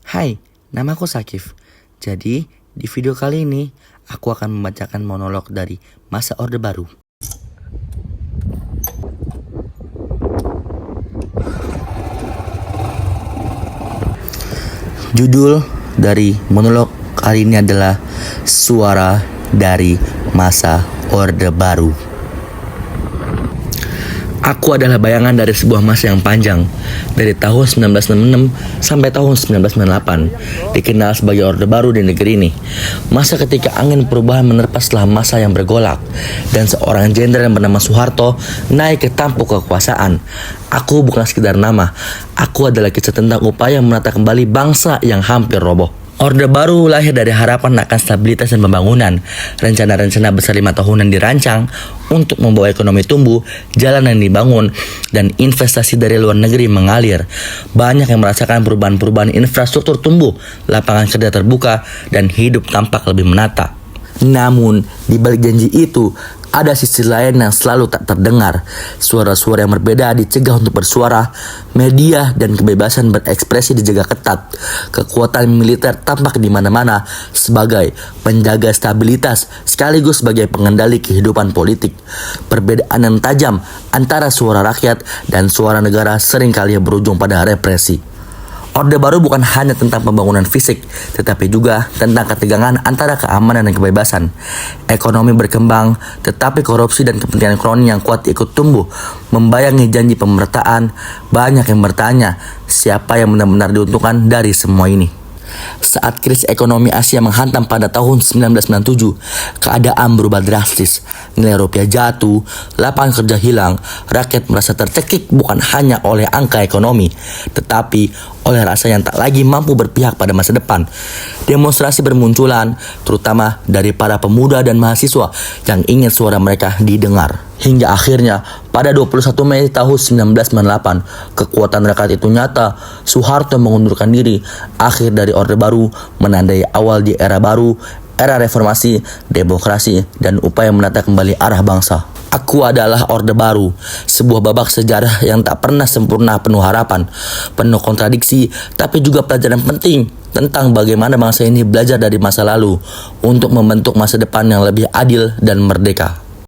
Hai, namaku Sakif. Jadi, di video kali ini, aku akan membacakan monolog dari masa Orde Baru. Judul dari monolog kali ini adalah Suara dari Masa Orde Baru. Aku adalah bayangan dari sebuah masa yang panjang, dari tahun 1966 sampai tahun 1998, dikenal sebagai Orde Baru di negeri ini. Masa ketika angin perubahan menerpa setelah masa yang bergolak, dan seorang jenderal yang bernama Soeharto naik ke tampuk kekuasaan. Aku bukan sekedar nama, aku adalah kisah tentang upaya menata kembali bangsa yang hampir roboh. Orde Baru lahir dari harapan akan stabilitas dan pembangunan. Rencana-rencana besar 5 tahunan dirancang untuk membawa ekonomi tumbuh, jalanan dibangun, dan investasi dari luar negeri mengalir. Banyak yang merasakan perubahan-perubahan infrastruktur tumbuh, lapangan kerja terbuka, dan hidup tampak lebih menata. Namun, di balik janji itu, ada sisi lain yang selalu tak terdengar. Suara-suara yang berbeda dicegah untuk bersuara, media dan kebebasan berekspresi dijaga ketat. Kekuatan militer tampak di mana-mana sebagai penjaga stabilitas sekaligus sebagai pengendali kehidupan politik. Perbedaan yang tajam antara suara rakyat dan suara negara seringkali berujung pada represi. Orde Baru bukan hanya tentang pembangunan fisik, tetapi juga tentang ketegangan antara keamanan dan kebebasan. Ekonomi berkembang, tetapi korupsi dan kepentingan kroni yang kuat ikut tumbuh. Membayangi janji pemerataan, banyak yang bertanya, siapa yang benar-benar diuntungkan dari semua ini? Saat krisis ekonomi Asia menghantam pada tahun 1997, keadaan berubah drastis. Nilai rupiah jatuh, lapangan kerja hilang, rakyat merasa tercekik bukan hanya oleh angka ekonomi, tetapi oleh rasa yang tak lagi mampu berpihak pada masa depan. Demonstrasi bermunculan, terutama dari para pemuda dan mahasiswa yang ingin suara mereka didengar. Hingga akhirnya, pada 21 Mei tahun 1998, kekuatan rakyat itu nyata. Soeharto mengundurkan diri. Akhir dari Orde Baru menandai awal di era baru, era reformasi, demokrasi, dan upaya menata kembali arah bangsa. Aku adalah Orde Baru, sebuah babak sejarah yang tak pernah sempurna, penuh harapan, penuh kontradiksi, tapi juga pelajaran penting tentang bagaimana bangsa ini belajar dari masa lalu untuk membentuk masa depan yang lebih adil dan merdeka.